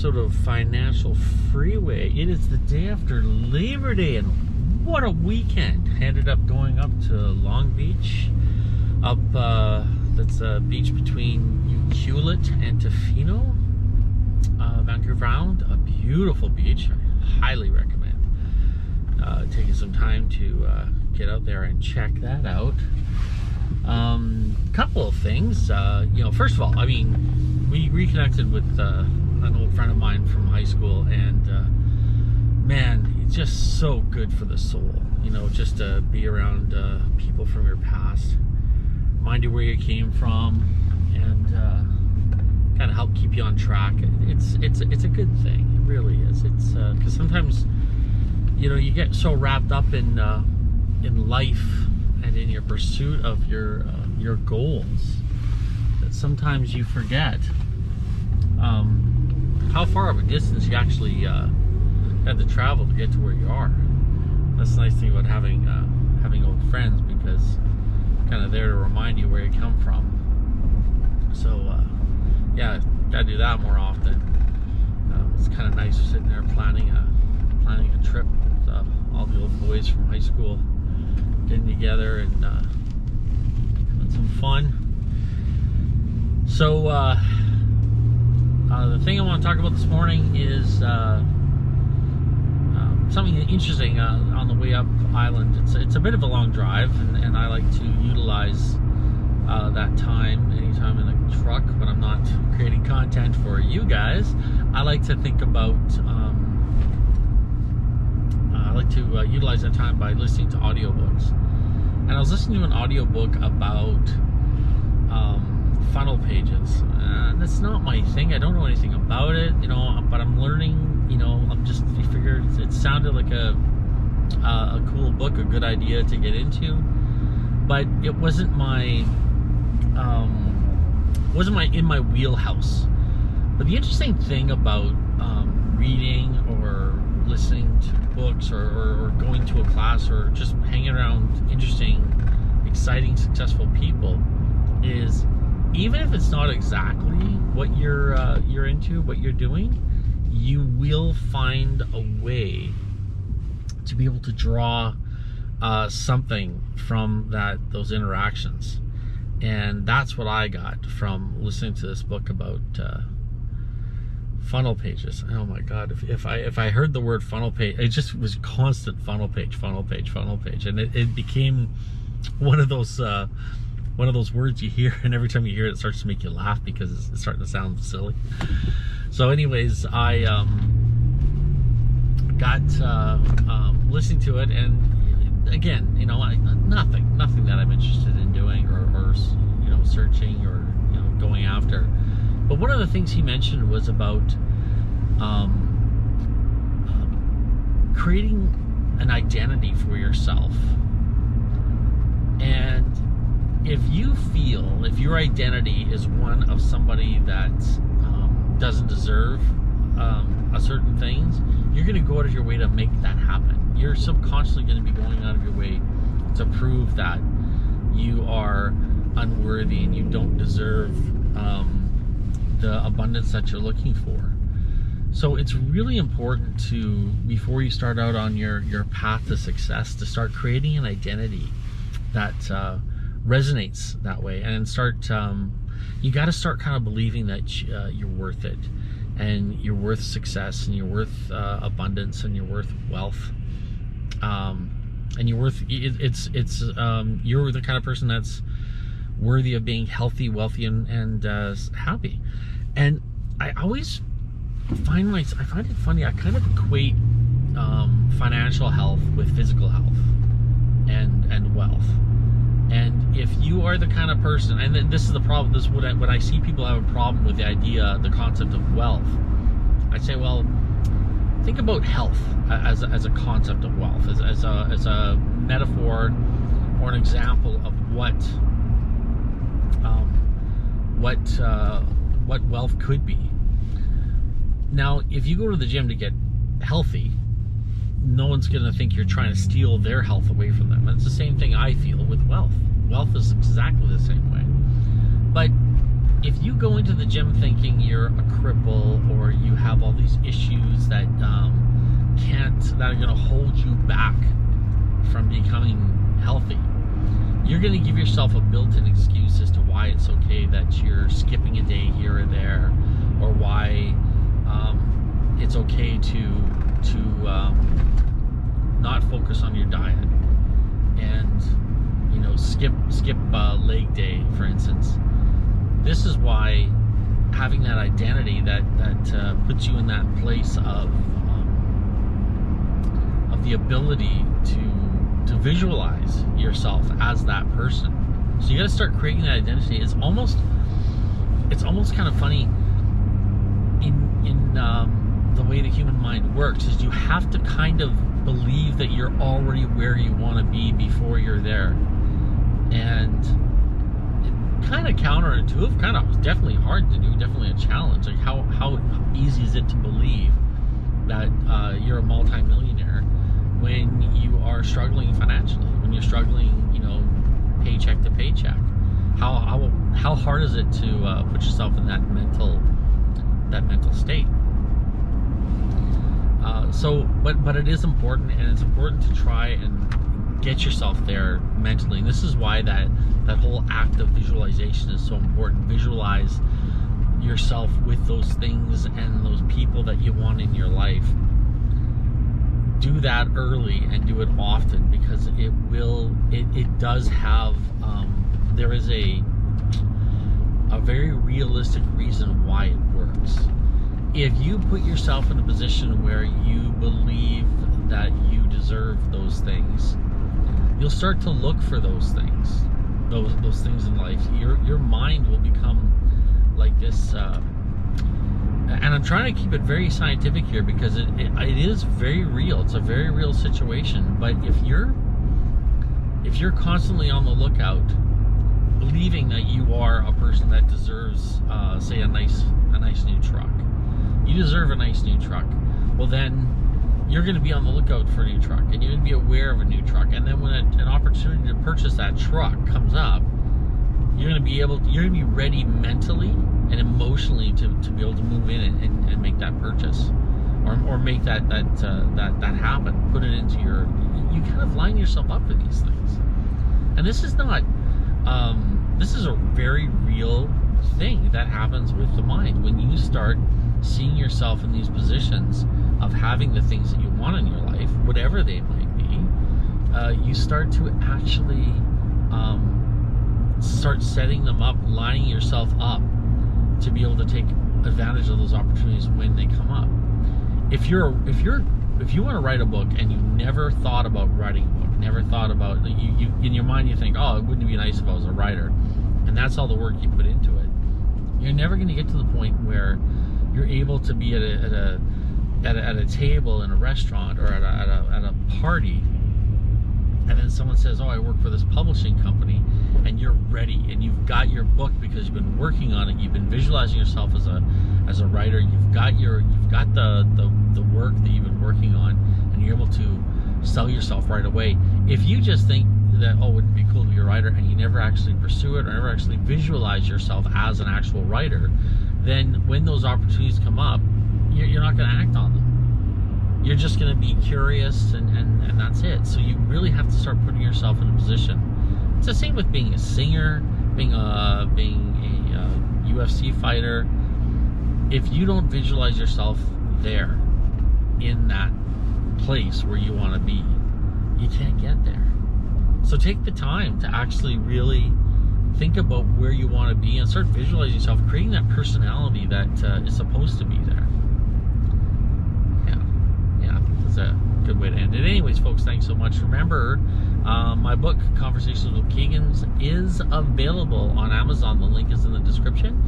episode of Financial Freeway. It is the day after Labor Day, and what a weekend. Ended up going up to Long Beach, that's a beach between Hewlett and Tofino, Vancouver Island. A beautiful beach. I highly recommend taking some time to get out there and check that out. Couple of things. First of all, I mean, we reconnected with an old friend of mine from high school, and man, it's just so good for the soul, just to be around people from your past, remind you where you came from, and kind of help keep you on track. It's a good thing. It really is. It's because sometimes you get so wrapped up in life and in your pursuit of your goals that sometimes you forget how far of a distance you actually had to travel to get to where you are. That's the nice thing about having old friends, because kind of there to remind you where you come from. So yeah, gotta do that more often. It's kind of nice sitting there planning a trip with all the old boys from high school, getting together and having some fun. So the thing I want to talk about this morning is something interesting on the way up island. It's a bit of a long drive, and I like to utilize that time anytime in a truck when I'm not creating content for you guys. I like to think about utilize that time by listening to audiobooks. And I was listening to an audiobook about funnel pages. And it's not my thing. I don't know anything about it, but I'm learning. I figured it sounded like a cool book, a good idea to get into, but it wasn't in my wheelhouse. But the interesting thing about reading or listening to books or going to a class or just hanging around interesting, exciting, successful people is, even if it's not exactly what you're into, what you're doing, you will find a way to be able to draw something from those interactions. And that's what I got from listening to this book about funnel pages. Oh my God! If I heard the word funnel page, it just was constant funnel page, and it became one of those words you hear, and every time you hear it, it starts to make you laugh because it's starting to sound silly. So, anyways, I got listening to it, and again, nothing that I'm interested in doing or searching or going after. But one of the things he mentioned was about creating an identity for yourself. And if your identity is one of somebody that doesn't deserve certain things, you're going to go out of your way to make that happen. You're subconsciously going to be going out of your way to prove that you are unworthy and you don't deserve the abundance that you're looking for. So it's really important to, before you start out on your path to success, to start creating an identity that resonates that way, and you got to start kind of believing that you're worth it, and you're worth success, and you're worth abundance, and you're worth wealth, and you're worth you're the kind of person that's worthy of being healthy, wealthy, and happy. And I always find it funny. I kind of equate financial health with physical health and wealth. And if you are the kind of person, and this is the problem, this is when I see people have a problem with the concept of wealth, I say, well, think about health as a concept of wealth, as a metaphor or an example of what wealth could be. Now, if you go to the gym to get healthy, no one's going to think you're trying to steal their health away from them. And it's the same thing I feel with wealth. Wealth is exactly the same way. But if you go into the gym thinking you're a cripple or you have all these issues that are going to hold you back from becoming healthy, you're going to give yourself a built-in excuse as to why it's okay that you're skipping a day here or there, or why it's okay to not focus on your diet and skip leg day, for instance. This is why having that identity that puts you in that place of the ability to visualize yourself as that person. So you got to start creating that identity. It's almost kind of funny in the way the human mind works, is you have to kind of believe that you're already where you want to be before you're there. And kind of counterintuitive, kind of definitely hard to do, definitely a challenge. Like how easy is it to believe that you're a multimillionaire when you are struggling financially, when you're struggling, paycheck to paycheck? How hard is it to put yourself in that mental state? But it is important, and it's important to try and get yourself there mentally. And this is why that whole act of visualization is so important. Visualize yourself with those things and those people that you want in your life. Do that early and do it often, because it does have there is a very realistic reason why it works. If you put yourself in a position where you believe that you deserve those things, you'll start to look for those things in life. Your mind will become like this, and I'm trying to keep it very scientific here, because it is very real. It's a very real situation. But if you're constantly on the lookout, believing that you are a person that deserves, say, a nice new truck, you deserve a nice new truck, well, then you're going to be on the lookout for a new truck, and you're going to be aware of a new truck. And then when an opportunity to purchase that truck comes up, you're going to be ready mentally and emotionally to be able to move in and make that purchase, or make that happen. Put it into you kind of line yourself up for these things. And this is not this is a very real thing that happens with the mind. When you start seeing yourself in these positions of having the things that you want in your life, whatever they might be, you start to actually start setting them up, lining yourself up to be able to take advantage of those opportunities when they come up. If you want to write a book and you never thought about writing a book, never thought about you in your mind, you think, oh, it wouldn't be nice if I was a writer, and that's all the work you put into it, you're never going to get to the point where you're able to be at a table in a restaurant or at a party, and then someone says, oh, I work for this publishing company, and you're ready, and you've got your book because you've been working on it, you've been visualizing yourself as a writer, you've got the work that you've been working on, and you're able to sell yourself right away. If you just think that, oh, wouldn't it be cool to be a writer, and you never actually pursue it or never actually visualize yourself as an actual writer, then when those opportunities come up, you're not going to act on them. You're just going to be curious, and that's it. So you really have to start putting yourself in a position. It's the same with being a singer, being a UFC fighter. If you don't visualize yourself there in that place where you want to be, you can't get there. So take the time to actually really think about where you want to be and start visualizing yourself, creating that personality that is supposed to be there. Yeah, that's a good way to end it. Anyways, folks, thanks so much. Remember, my book, Conversations with Keegans, is available on Amazon. The link is in the description.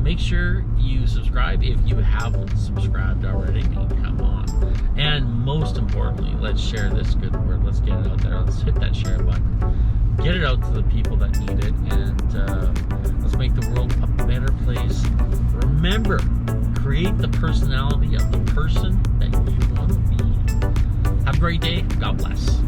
Make sure you subscribe if you haven't subscribed already. Come on. And most importantly, let's share this good word. Let's get it out there. Let's hit that share button. Get it out to the people that need it, and let's make the world a better place. Remember, create the personality of the person that you want to be. Have a great day. God bless.